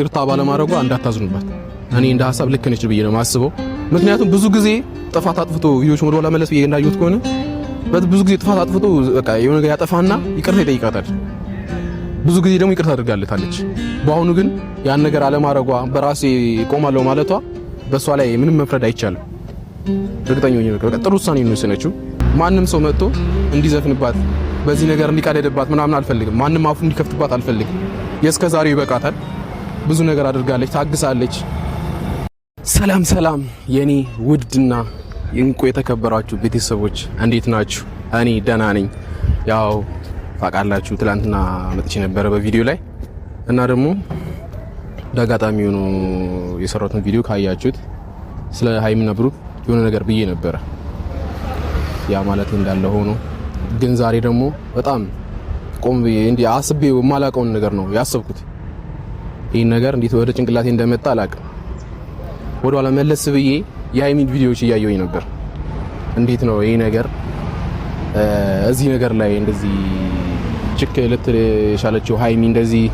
ይቅርታ ባለማድረጓ እንዳታዝኑባት። እኔ እንደ ሐሳብ ልክ ነች ብዬ ነው የማስበው። ምክንያቱም ብዙ ጊዜ ጥፋት አጥፍቶ ቪዲዮዎች ወደ ኋላ መለስ ብዬ እንዳየሁት ከሆነ ብዙ ጊዜ ጥፋት አጥፍቶ በቃ የሆነ ነገር ያጠፋና ይቅርታ ይጠይቃታል። ብዙ ጊዜ ደግሞ ይቅርታ አድርጋለታለች። በአሁኑ ግን ያን ነገር አለማድረጓ በራሴ ቆማለሁ ማለቷ በሷ ላይ ምንም መፍረድ አይቻልም። እርግጠኛ ነኝ በቃ ጥሩ ውሳኔ ነው የወሰነችው። ማንም ሰው መጥቶ እንዲዘፍንባት በዚህ ነገር እንዲቀደድባት ምናምን አልፈልግም። ማንም አፉ እንዲከፍትባት አልፈልግም። የእስከዛሬው ይበቃታል። ብዙ ነገር አድርጋለች፣ ታግሳለች። ሰላም ሰላም የኔ ውድና እንቁ የተከበራችሁ ቤተሰቦች እንዴት ናችሁ? እኔ ደህና ነኝ። ያው ታውቃላችሁ ትላንትና መጥቼ ነበረ በቪዲዮ ላይ እና ደግሞ ዳጋጣሚ ሆኖ የሰራሁትን ቪዲዮ ካያችሁት ስለ ሃይሚና ብሩክ የሆነ ነገር ብዬ ነበረ። ያ ማለት እንዳለ ሆኖ ግን ዛሬ ደግሞ በጣም ቆም ብዬ እንዲህ አስቤው የማላውቀውን ነገር ነው ያሰብኩት። ይሄን ነገር እንዴት ወደ ጭንቅላቴ እንደመጣ አላውቅም። ወደ ኋላ መለስ ብዬ የሃይሚን ቪዲዮዎች እያየሁኝ ነበር። እንዴት ነው ይሄ ነገር እዚህ ነገር ላይ እንደዚህ ችክ ልትል የቻለችው ሃይሚ እንደዚህ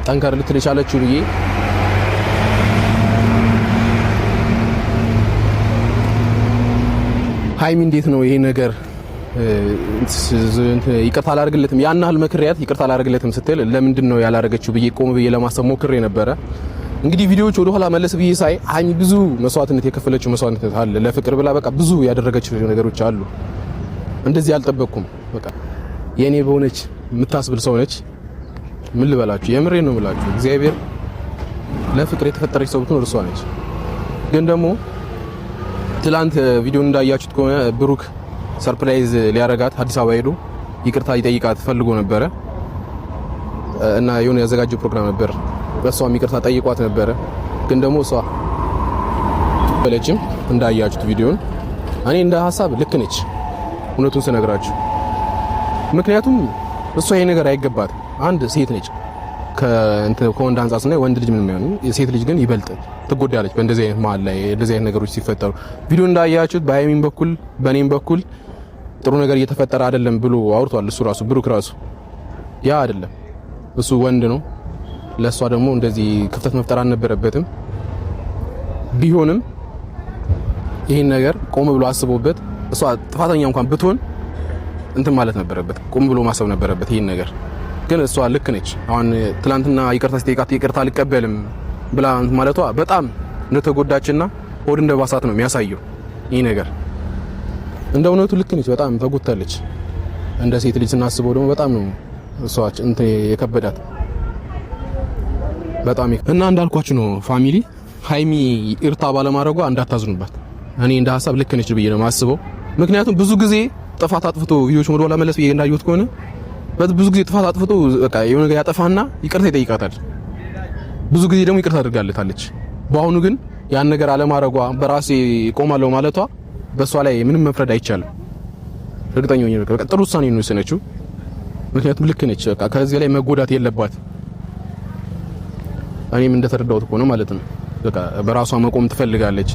ጠንከር ልትል የቻለችው ብዬ ሃይሚ እንዴት ነው ይሄ ነገር ይቅርታ አላደርግለትም ያን ያህል መክሪያት ይቅርታ አላደርግለትም ስትል ለምንድን ነው ያላደረገችው ብዬ ቆም ብዬ ለማሰብ ሞክሬ ነበረ። እንግዲህ ቪዲዮዎች ወደ ኋላ መለስ ብዬ ሳይ ሃይሚ ብዙ መስዋዕትነት የከፈለችው መስዋዕትነት አለ። ለፍቅር ብላ በቃ ብዙ ያደረገችው ነገሮች አሉ። እንደዚህ አልጠበቅኩም። በቃ የኔ በሆነች የምታስብል ሰው ነች። ምን ልበላችሁ፣ የምሬን ነው የምላችሁ። እግዚአብሔር ለፍቅር የተፈጠረች ሰው ብትኖር እሷ ነች። ግን ደግሞ ትላንት ቪዲዮን እንዳያችሁት ከሆነ ብሩክ ሰርፕራይዝ ሊያረጋት አዲስ አበባ ሄዶ ይቅርታ ይጠይቃት ፈልጎ ነበረ እና የሆነ ያዘጋጀው ፕሮግራም ነበር። በሷም ይቅርታ ጠይቋት ነበረ። ግን ደግሞ እሷ በለችም እንዳያችሁት ቪዲዮን። እኔ እንደ ሐሳብ ልክ ነች እውነቱን ስነግራችሁ። ምክንያቱም እሷ ይሄ ነገር አይገባት። አንድ ሴት ነች ከወንድ አንጻር ስናይ ወንድ ልጅ ምንም አይሆንም። ሴት ልጅ ግን ይበልጥ ትጎዳለች በእንደዚህ አይነት መሀል ላይ እንደዚህ አይነት ነገሮች ሲፈጠሩ። ቪዲዮ እንዳያችሁት በሃይሚን በኩል በኔም በኩል ጥሩ ነገር እየተፈጠረ አይደለም ብሎ አውርቷል። እሱ ራሱ ብሩክ ራሱ ያ አይደለም እሱ ወንድ ነው። ለሷ ደግሞ እንደዚህ ክፍተት መፍጠር አልነበረበትም። ቢሆንም ይሄን ነገር ቆም ብሎ አስቦበት እሷ ጥፋተኛ እንኳን ብትሆን እንትን ማለት ነበረበት፣ ቆም ብሎ ማሰብ ነበረበት ይሄን ነገር። ግን እሷ ልክ ነች። አሁን ትላንትና ይቅርታ ሲጠይቃት ይቅርታ አልቀበልም ብላ ማለቷ በጣም እንደተጎዳችና ሆድ እንደባሳት ነው የሚያሳየው ይሄ ነገር። እንደ እውነቱ ልክ ነች። በጣም ተጎድታለች። እንደ ሴት ልጅ ስናስበው ደግሞ በጣም ነው እሷ እንትን የከበዳት በጣም። እና እንዳልኳችሁ ነው ፋሚሊ፣ ሃይሚ ይቅርታ ባለማድረጓ እንዳታዝኑባት። እኔ እንደ ሐሳብ ልክ ነች ብዬ ነው የማስበው። ምክንያቱም ብዙ ጊዜ ጥፋት አጥፍቶ ቪዲዮዎች ወደ ኋላ መለስ ብዬ እንዳየሁት ከሆነ ብዙ ጊዜ ጥፋት አጥፍቶ በቃ የሆነ ነገር ያጠፋና ይቅርታ ይጠይቃታል። ብዙ ጊዜ ደግሞ ይቅርታ አድርጋለታለች። በአሁኑ ግን ያን ነገር አለማድረጓ በራሴ ቆማለሁ ማለቷ በሷ ላይ ምንም መፍረድ አይቻልም። እርግጠኛ ነኝ በቃ ጥሩ ውሳኔ ነው የወሰነችው። ምክንያቱም ልክ ነች። በቃ ከዚህ ላይ መጎዳት የለባት። እኔም እንደተረዳሁት ከሆነ ማለት ነው በቃ በራሷ መቆም ትፈልጋለች።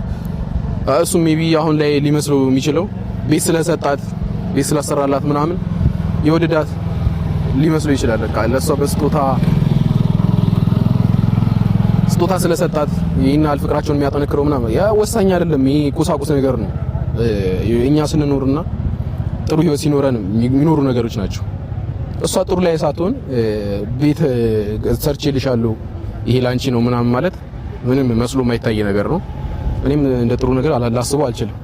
እሱ ሜቢ አሁን ላይ ሊመስለው የሚችለው ቤት ስለሰጣት ቤት ስላሰራላት ምናምን የወደዳት ሊመስለው ይችላል። በቃ ለሷ በስጦታ ስለሰጣት ይሄን ያህል ፍቅራቸውን የሚያጠነክረው ምናምን ያ ወሳኝ አይደለም። ይሄ ቁሳቁስ ነገር ነው። እኛ ስንኖርና ጥሩ ህይወት ሲኖረን የሚኖሩ ነገሮች ናቸው። እሷ ጥሩ ላይ ሳትሆን ቤት ሰርቼልሻለሁ ይሄ ላንቺ ነው ምናምን ማለት ምንም መስሎ የማይታይ ነገር ነው። እኔም እንደ ጥሩ ነገር ላስበው አልችልም።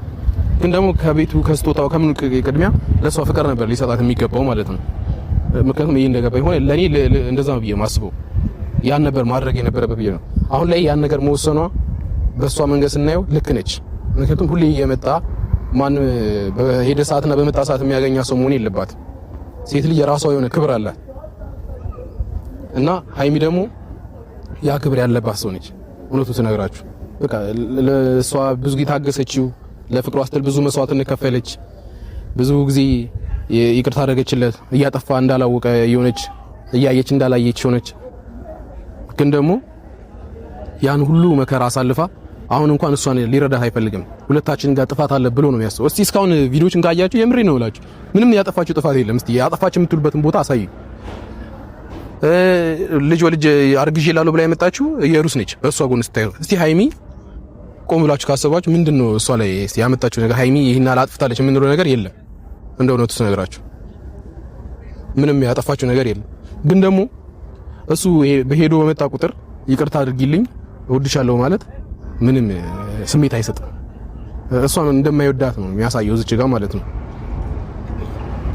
ግን ደግሞ ከቤቱ ከስጦታው ከምን ቅድሚያ ለሷ ፍቅር ነበር ሊሰጣት የሚገባው ማለት ነው። ምክንያቱም ይሄ እንደገባ ይሆን ለኔ እንደዛ ነው ብዬ ማስበው ያን ነበር ማድረግ የነበረበት ብዬ ነው። አሁን ላይ ያን ነገር መወሰኗ በሷ መንገድ ስናየው ልክ ነች። ምክንያቱም ሁሌ እየመጣ ማን በሄደ ሰዓትና በመጣ ሰዓት የሚያገኛ ሰው መሆን የለባት። ሴት ልጅ የራሷ የሆነ ክብር አላት እና ሃይሚ ደግሞ ያ ክብር ያለባት ሰው ነች። እውነቱን ስነግራችሁ በቃ ለሷ ብዙ ጊዜ ታገሰችው፣ ለፍቅሯ ስትል ብዙ መስዋዕትነት ከፈለች፣ ብዙ ጊዜ ይቅርታ አደረገችለት፣ እያጠፋ እንዳላወቀ የሆነች እያየች እንዳላየች ሆነች። ግን ደግሞ ያን ሁሉ መከራ አሳልፋ አሁን እንኳን እሷን ሊረዳት አይፈልግም። ሁለታችን ጋር ጥፋት አለ ብሎ ነው የሚያስበው። እስቲ እስካሁን ቪዲዮችን ካያችሁ የምሬ ነው እላችሁ ምንም ያጠፋችሁ ጥፋት የለም። እስቲ ያጠፋችሁ የምትሉበትን ቦታ አሳዩ። ልጅ ወልጅ አርግዤ ላለው ብላ የመጣችው ኢየሩስ ነች። በእሷ ጎን ስታዩ እስቲ ሃይሚ ቆም ብላችሁ ካሰባችሁ ምንድነው እሷ ላይ እስቲ ያመጣችው ነገር? ሃይሚ ይሄን አላጥፍታለች የምንለው ነገር የለም። እንደው ነው ተነግራችሁ ምንም ያጠፋችው ነገር የለም። ግን ደግሞ እሱ በሄዶ በመጣ ቁጥር ይቅርታ አድርጊልኝ እወድሻለሁ ማለት ምንም ስሜት አይሰጥም። እሷን እንደማይወዳት ነው የሚያሳየው እዚህ ጋር ማለት ነው።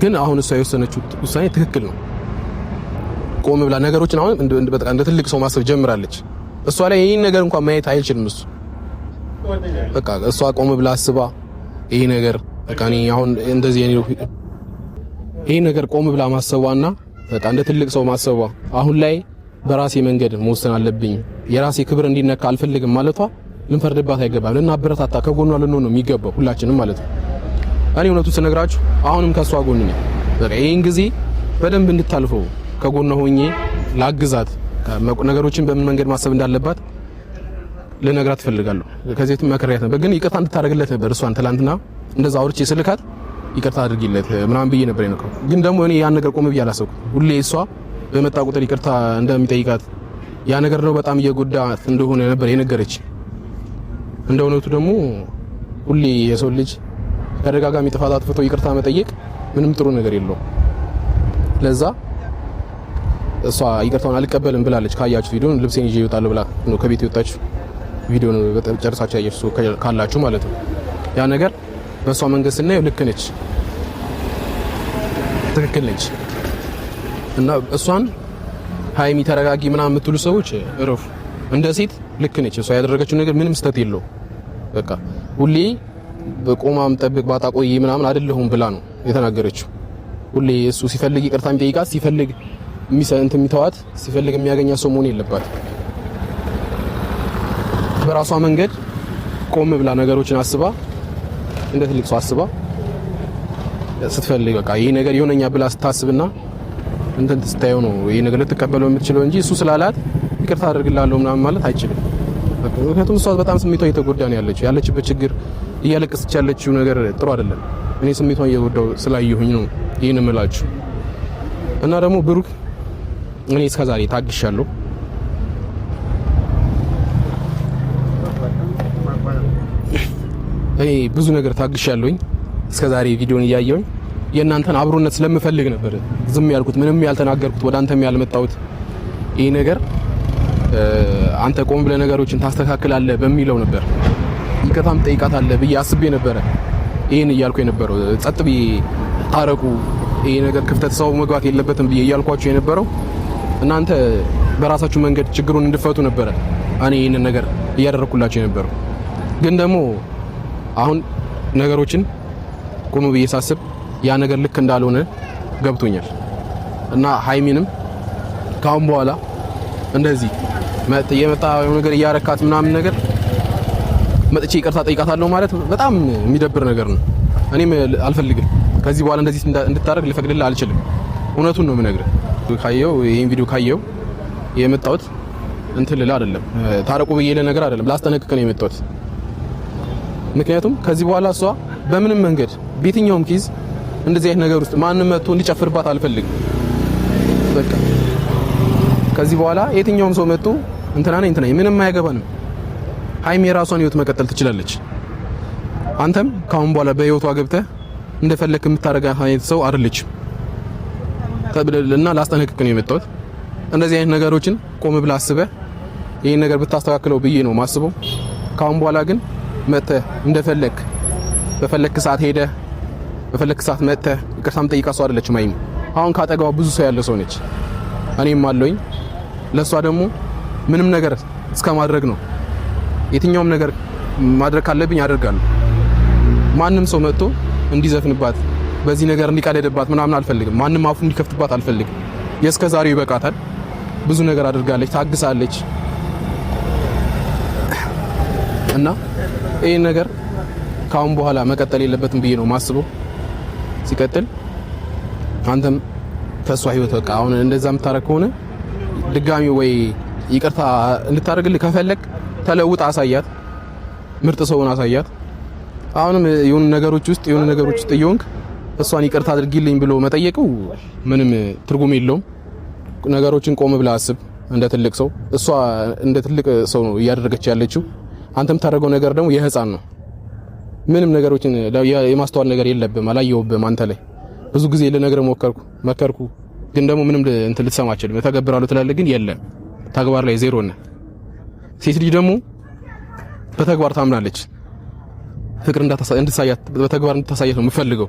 ግን አሁን እሷ የወሰነችው ውሳኔ ትክክል ነው። ቆም ብላ ነገሮችን አሁን እንደ ትልቅ ሰው ማሰብ ጀምራለች። እሷ ላይ ይሄን ነገር እንኳን ማየት አይችልም እሱ። በቃ እሷ ቆም ብላ አስባ ይሄ ነገር በቃ እኔ አሁን እንደዚህ ይሄ ነገር ቆም ብላ ማሰቧና በቃ እንደ ትልቅ ሰው ማሰቧ አሁን ላይ በራሴ መንገድ መወሰን አለብኝ፣ የራሴ ክብር እንዲነካ አልፈልግም ማለቷ ልንፈርድባት አይገባም። ልናበረታታ ከጎኗ ልንሆን ነው የሚገባው ሁላችንም ማለት ነው። እኔ እውነቱን ስነግራችሁ አሁንም ከሷ ጎን ነኝ። በቃ ይሄን ጊዜ በደንብ እንድታልፈው ከጎኗ ሆኜ ላግዛት፣ ነገሮችን በምን መንገድ ማሰብ እንዳለባት ልነግራት እፈልጋለሁ። ከዚህ መከራየት ነበር ግን ይቅርታ እንድታደርግለት ነበር። እሷን ትላንትና እንደዛ አውርቼ ስልካት ይቅርታ አድርጊለት ምናምን ብዬ ነበር የነገርኩት። ግን ደግሞ እኔ ያን ነገር ቆም ብዬ አላሰብኩም። ሁሌ እሷ በመጣ ቁጥር ይቅርታ እንደሚጠይቃት ያ ነገር ነው በጣም እየጎዳት እንደሆነ ነበር የነገረች። እንደ እውነቱ ደግሞ ሁሌ የሰው ልጅ ተደጋጋሚ ጥፋት አጥፍቶ ይቅርታ መጠየቅ ምንም ጥሩ ነገር የለውም። ለዛ እሷ ይቅርታውን አልቀበልም ብላለች። ካያችሁ ቪዲዮን ልብሴን ይዤ እወጣለሁ ብላ ነው ከቤት የወጣችው። ቪዲዮን ጨርሳችሁ ያያችሁ ካላችሁ ማለት ነው። ያ ነገር በእሷ መንገድ ስናየው ልክ ነች፣ ትክክል ነች። እና እሷን ሃይሚ ተረጋጊ ምናምን የምትሉ ሰዎች እረፉ። እንደ ሴት ልክ ነች። እሷ ያደረገችው ነገር ምንም ስህተት የለው። በቃ ሁሌ በቆማም ጠብቅ ባጣቆይ ምናምን አይደለሁም ብላ ነው የተናገረችው። ሁሌ እሱ ሲፈልግ ይቅርታ የሚጠይቃት ሲፈልግ የሚተዋት ሲፈልግ የሚያገኛት ሰው መሆን የለባት። በራሷ መንገድ ቆም ብላ ነገሮችን አስባ እንደ ትልቅ ሰው አስባ ስትፈልግ በቃ ይሄ ነገር ይሆነኛ ብላ ስታስብና እንትን ስታየው ነው ይሄ ነገር ልትቀበለው የምትችለው እንጂ እሱ ስላላት ይቅርታ አድርግላለሁ ምናምን ማለት አይችልም። ምክንያቱም እሷ በጣም ስሜቷ እየተጎዳ ነው ያለችበት ችግር እያለቀሰች ያለችው ነገር ጥሩ አይደለም። እኔ ስሜቷን እየጎዳው ስላየሁኝ ነው ይሄን እምላችሁ። እና ደግሞ ብሩክ እኔ እስከዛሬ ታግሻለሁ። እኔ ብዙ ነገር ታግሻለሁኝ እስከዛሬ ቪዲዮን እያየሁኝ የእናንተን አብሮነት ስለምፈልግ ነበር ዝም ያልኩት፣ ምንም ያልተናገርኩት፣ ወደ አንተም ያልመጣሁት። ይሄ ነገር አንተ ቆም ብለህ ነገሮችን ታስተካክላለህ በሚለው ነበር ይቅርታም ጠይቃታለህ ብዬ አስቤ ነበረ። ይሄን እያልኩ የነበረው ጸጥ ብዬ ታረቁ፣ ይሄ ነገር ክፍተት ሰው መግባት የለበትም ብዬ እያልኳችሁ የነበረው እናንተ በራሳችሁ መንገድ ችግሩን እንድፈቱ ነበረ እኔ ይሄን ነገር እያደረኩላችሁ የነበረው። ግን ደግሞ አሁን ነገሮችን ቆም ብዬ ሳስብ ያ ነገር ልክ እንዳልሆነ ገብቶኛል። እና ሃይሚንም ካሁን በኋላ እንደዚህ የመጣ ነገር እያረካት ምናምን ነገር መጥቼ ይቅርታ ጠይቃታለሁ ማለት በጣም የሚደብር ነገር ነው። እኔም አልፈልግም። ከዚህ በኋላ እንደዚህ እንድታደርግ ልፈቅድልህ አልችልም። እውነቱን ነው የምነግርህ። ይሄን ቪዲዮ ካየው የመጣሁት እንትን ልል አይደለም፣ ታረቁ ብዬ ለነገር አይደለም፣ ላስጠነቅቅ ነው የመጣሁት። ምክንያቱም ከዚህ በኋላ እሷ በምንም መንገድ በየትኛውም ኬዝ እንደዚህ አይነት ነገር ውስጥ ማንም መጥቶ እንዲጨፍርባት አልፈልግም። በቃ ከዚህ በኋላ የትኛውም ሰው መጥቶ እንትና ምንም አያገባንም። ሃይሚ የራሷን ህይወት መቀጠል ትችላለች። አንተም ካሁን በኋላ በህይወቷ ገብተህ እንደፈለክ የምታረጋት አይነት ሰው አይደለችም እና ላስጠነቅቅ ነው የመጣሁት። እንደዚህ አይነት ነገሮችን ቆም ብለህ አስበህ ይሄን ነገር ብታስተካክለው ብዬ ነው ማስበው። ካሁን በኋላ ግን መጥተህ እንደፈለክ በፈለክ ሰዓት ሄደህ በፈለክ ሰዓት መጥተህ ይቅርታም ጠይቃ ሰው አይደለችም ሃይሚ። አሁን ካጠገቧ ብዙ ሰው ያለ ሰው ነች። እኔም አለኝ። ለሷ ደግሞ ምንም ነገር እስከ ማድረግ ነው። የትኛውም ነገር ማድረግ ካለብኝ አደርጋለሁ። ማንም ሰው መጥቶ እንዲዘፍንባት በዚህ ነገር እንዲቀለድባት ምናምን አልፈልግም። ማንም አፉ እንዲከፍትባት አልፈልግም። የእስከዛሬው ይበቃታል። ብዙ ነገር አድርጋለች፣ ታግሳለች እና ይሄን ነገር ካሁን በኋላ መቀጠል የለበትም ብዬ ነው ማስበው። ሲቀጥል አንተም ከሷ ህይወት በቃ አሁን እንደዛ የምታረግ ከሆነ ድጋሚ ወይ ይቅርታ እንድታደርግልህ ከፈለክ ተለውጥ፣ አሳያት፣ ምርጥ ሰውን አሳያት። አሁንም የሆኑ ነገሮች ውስጥ እየሆንክ እሷን ይቅርታ አድርጊልኝ ብሎ መጠየቁ ምንም ትርጉም የለውም። ነገሮችን ቆም ብለህ አስብ እንደ ትልቅ ሰው። እሷ እንደ ትልቅ ሰው ነው እያደረገች ያለችው። አንተም ታደርገው ነገር ደግሞ የህፃን ነው። ምንም ነገሮችን የማስተዋል ነገር የለብም። አላየውብም አንተ ላይ ብዙ ጊዜ ለነገር መከርኩ፣ ግን ደግሞ ምንም እንትን ልትሰማ አችልም። ተገብራለሁ ትላለህ፣ ግን የለም ተግባር ላይ ዜሮ ነህ። ሴት ልጅ ደግሞ በተግባር ታምናለች። ፍቅር እንድታሳያት በተግባር እንድታሳያት ነው የምፈልገው።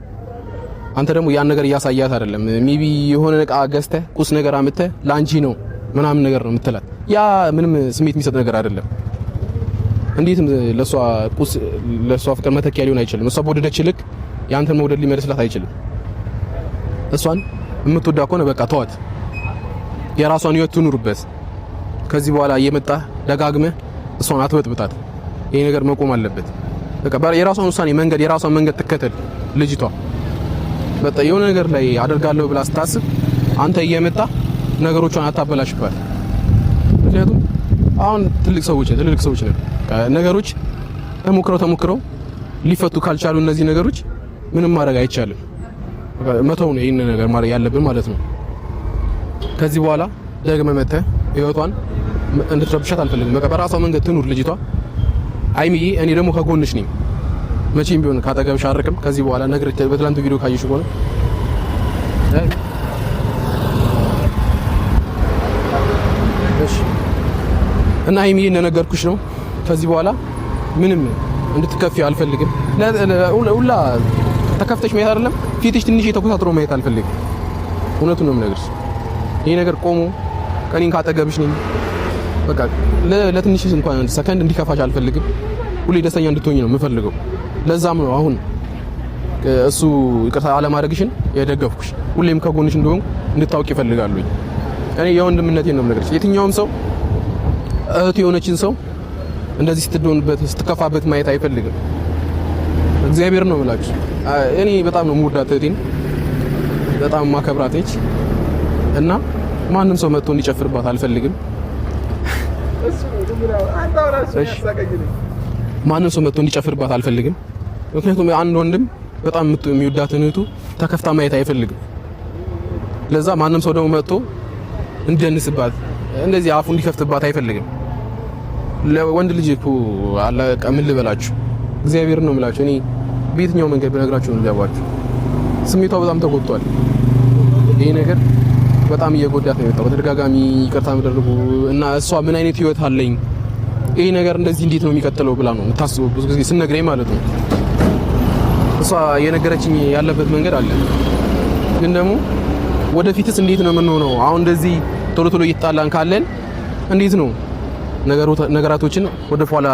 አንተ ደግሞ ያን ነገር እያሳያት አይደለም። ሜቢ የሆነ እቃ ገዝተህ ቁስ ነገር አምጥተህ ላንቺ ነው ምናምን ነገር ነው የምትላት። ያ ምንም ስሜት የሚሰጥ ነገር አይደለም። እንዴትም ለሷ ፍቅር መተኪያ ሊሆን አይችልም። እሷ በወደደች ልክ ያንተን መውደድ ሊመልስላት አይችልም። እሷን የምትወዳ ከሆነ በቃ ተዋት፣ የራሷን ህይወት ትኑርበት። ከዚህ በኋላ እየመጣህ ደጋግመህ እሷን አትበጥብጣት። ይሄ ነገር መቆም አለበት። በቃ የራሷን ውሳኔ መንገድ የራሷን መንገድ ትከተል ልጅቷ። በቃ የሆነ ነገር ላይ አደርጋለሁ ብላ ስታስብ አንተ እየመጣ ነገሮቿን አታበላሽባት። ምክንያቱም አሁን ትልቅ ሰዎች ነን። ነገሮች ተሞክረው ሊፈቱ ካልቻሉ እነዚህ ነገሮች ምንም ማድረግ አይቻልም። መተው ነው ይሄን ነገር ማድረግ ያለብን ማለት ነው። ከዚህ በኋላ ደግመህ መተህ ህይወቷን እንድትረብሻት አልፈልግም። በቃ በራሷ መንገድ ትኑር ልጅቷ። አይሚዬ እኔ ደግሞ ከጎንሽ ነኝ። መቼም ቢሆን ካጠገብሽ አርቅም። ከዚህ በኋላ ነገር በትላንቱ ቪዲዮ ካየሽ ከሆነ እሺ። እና አይሚዬ እንደነገርኩሽ ነው። ከዚህ በኋላ ምንም እንድትከፊ አልፈልግም። ሁላ ተከፍተሽ ማየት አይደለም ፊትሽ ትንሽ የተኮሳትሮ ማየት አልፈልግም። እውነቱን ነው የምነግርሽ። ይሄ ነገር ቆሞ ከኔን ካጠገብሽ ነኝ። በቃ ለትንሽ እንኳን ሰከንድ እንዲከፋሽ አልፈልግም። ሁሌ ደስተኛ እንድትሆኚ ነው የምፈልገው። ለዛም ነው አሁን እሱ ይቅርታ አለማድረግሽን የደገፍኩሽ። ሁሌም ከጎንሽ እንደሆንኩ እንድታውቂ እፈልጋለሁ። እኔ የወንድምነቴን ነው የምነግርሽ። የትኛውም ሰው እህት የሆነችን ሰው እንደዚህ ስትደውንበት ስትከፋበት ማየት አይፈልግም። እግዚአብሔር ነው የምላችሁ። እኔ በጣም ነው የምወዳት እህቴን፣ በጣም ማከብራት ነች እና ማንም ሰው መጥቶ እንዲጨፍርባት አልፈልግም። ማንም ሰው መጥቶ እንዲጨፍርባት አልፈልግም። ምክንያቱም አንድ ወንድም በጣም የሚወዳትን እህቱ ተከፍታ ማየት አይፈልግም። ለዛ ማንም ሰው ደግሞ መጥቶ እንዲደንስባት እንደዚህ አፉ እንዲከፍትባት አይፈልግም። ለወንድ ልጅ እኮ አለቀ ምን ልበላችሁ፣ እግዚአብሔር ነው የምላችሁ። እኔ በየትኛው መንገድ ብነግራችሁ ነው ልገባችሁ። ስሜቷ በጣም ተጎድቷል። ይሄ ነገር በጣም እየጎዳት ነው የመጣው። በተደጋጋሚ ይቅርታ መደረጉ እና እሷ ምን አይነት ህይወት አለኝ ይሄ ነገር እንደዚህ እንዴት ነው የሚቀጥለው ብላ ነው የምታስበው ብዙ ጊዜ ስነግረኝ ማለት ነው። እሷ የነገረችኝ ያለበት መንገድ አለ፣ ግን ደግሞ ወደፊትስ እንዴት ነው የምንሆነው? አሁን እንደዚህ ቶሎ እየተጣላን ካለን እንዴት ነው ነገራቶችን ወደ ኋላ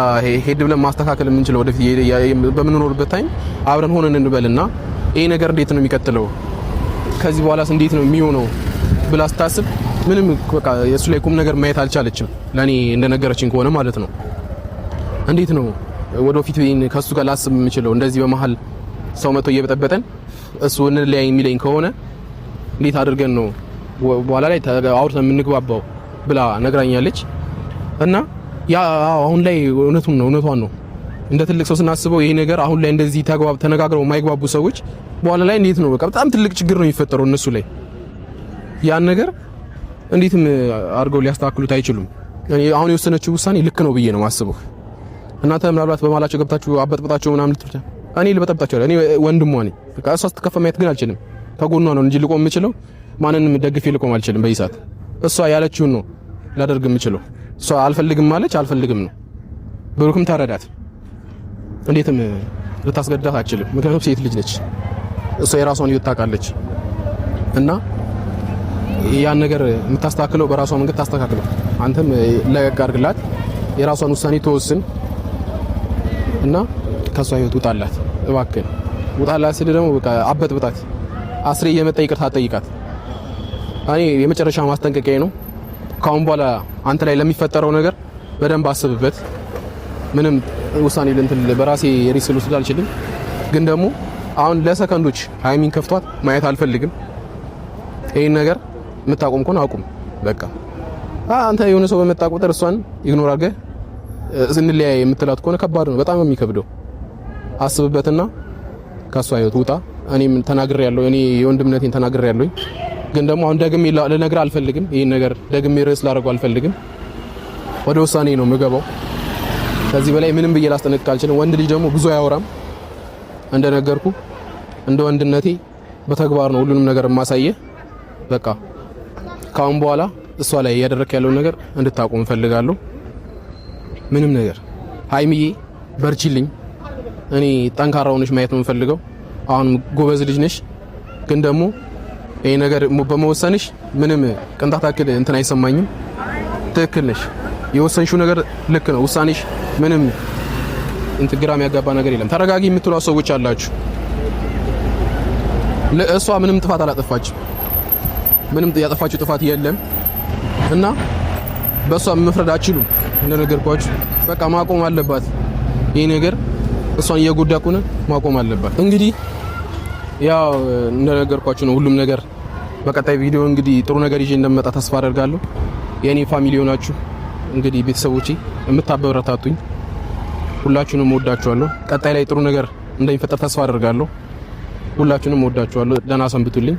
ሄድ ብለን ማስተካከል የምንችለው? ወደፊት በምንኖርበት ታይም አብረን ሆነን እንበልና ይሄ ነገር እንዴት ነው የሚቀጥለው? ከዚህ በኋላስ እንዴት ነው የሚሆነው ብላ ስታስብ ምንም በቃ የሱ ላይ ቁም ነገር ማየት አልቻለችም። ለኔ እንደነገረችኝ ከሆነ ማለት ነው። እንዴት ነው ወደፊት ከሱ ጋር ላስብ የምችለው? እንደዚህ በመሃል ሰው መጥቶ እየበጠበጠን እሱ እንለያይ የሚለኝ ከሆነ እንዴት አድርገን ነው በኋላ ላይ አውርተን የምንግባባው ብላ ነግራኛለች። እና ያ አሁን ላይ እውነቷን ነው። እንደ ትልቅ ሰው ስናስበው ይሄ ነገር አሁን ላይ እንደዚህ ተነጋግረው የማይግባቡ ሰዎች በኋላ ላይ እንዴት ነው በቃ በጣም ትልቅ ችግር ነው የሚፈጠረው እነሱ ላይ። ያን ነገር እንዴትም አድርገው ሊያስተካክሉት አይችሉም። አሁን የወሰነችው ውሳኔ ልክ ነው ብዬ ነው የማስበው። እናንተ ምናልባት በማላቸው ገብታችሁ አበጥብጣቸው ምናምን ልትሉት፣ እኔ ልበጠብጣቸው፣ እኔ ወንድሟ ነኝ። በቃ እሷ ስትከፋ ማየት ግን አልችልም። ከጎኗ ነው እንጂ ልቆም የምችለው ማንንም ደግፌ ልቆም አልችልም። በይሳት እሷ ያለችውን ነው ላደርግ የምችለው። እሷ አልፈልግም ማለች አልፈልግም ነው። ብሩክም ተረዳት። እንዴትም ልታስገዳት አትችልም። ምክንያቱም ሴት ልጅ ነች። እሷ የራሷን ህይወት ታውቃለች እና ያን ነገር የምታስተካክለው በራሷ መንገድ ታስተካክለው። አንተም ለቀቅ አድርግላት፣ የራሷን ውሳኔ ተወስን እና ከሷ ህይወት ውጣላት እባክህ። ውጣላት ስል ደግሞ በቃ አበጥብጣት፣ አስሬ እየመጣ ይቅርታ ጠይቃት። እኔ የመጨረሻ ማስጠንቀቂያ ነው። ካሁን በኋላ አንተ ላይ ለሚፈጠረው ነገር በደንብ አስብበት። ምንም ውሳኔ በራሴ ሪስክ ልወስድ አልችልም፣ ግን ደግሞ አሁን ለሰከንዶች ሃይሚን ከፍቷት ማየት አልፈልግም። ይሄን ነገር የምታቆም ከሆነ አቁም በቃ። አንተ የሆነ ሰው በመጣ ቁጥር እሷን ኢግኖር አድርገህ እንለያይ የምትላት ከሆነ ከባድ ነው፣ በጣም የሚከብደው። አስብበትና ከሷ ህይወት ውጣ። እኔም ተናግሬያለሁ፣ እኔ የወንድምነቴን ተናግሬያለሁ። ግን ደግሞ አሁን ደግሜ ልነግርህ አልፈልግም። ይሄን ነገር ደግሜ ርዕስ ላደርገው አልፈልግም። ወደ ውሳኔ ነው የምገባው። ከዚህ በላይ ምንም ብዬ ላስጠነቅቅ አልችልም። ወንድ ልጅ ደግሞ ብዙ አያወራም። እንደነገርኩ እንደ ወንድነቴ በተግባር ነው ሁሉንም ነገር የማሳየህ። በቃ ካሁን በኋላ እሷ ላይ ያደረክ ያለውን ነገር እንድታቆም እፈልጋለሁ። ምንም ነገር ሀይሚዬ በርቺልኝ። እኔ ጠንካራ ሆነሽ ማየት ነው የምፈልገው። አሁን ጎበዝ ልጅ ነሽ፣ ግን ደግሞ ይሄ ነገር በመወሰንሽ ምንም ቅንጣት አክል እንትን አይሰማኝም። ትክክል ነሽ። የወሰንሽው ነገር ልክ ነው። ውሳኔሽ ምንም እንትን ግራ የሚያጋባ ነገር የለም። ተረጋጊ የምትሉ ሰዎች አላችሁ። እሷ ምንም ጥፋት አላጠፋችም። ምንም ያጠፋችው ጥፋት የለም እና በእሷ መፍረድ አትችሉም። እንደነገርኳችሁ በቃ ማቆም አለባት። ይሄ ነገር እሷን እየጎዳ ከሆነ ማቆም አለባት። እንግዲህ ያው እንደነገርኳችሁ ነው ሁሉም ነገር። በቀጣይ ቪዲዮ እንግዲህ ጥሩ ነገር ይዤ እንደምመጣ ተስፋ አደርጋለሁ። የኔ ፋሚሊ ሆናችሁ እንግዲህ ቤተሰቦቼ የምታበረታቱኝ ሁላችሁንም ወዳችኋለሁ። ቀጣይ ላይ ጥሩ ነገር እንደሚፈጠር ተስፋ አደርጋለሁ። ሁላችሁንም ወዳችኋለሁ። ደህና ሰንብቱልኝ።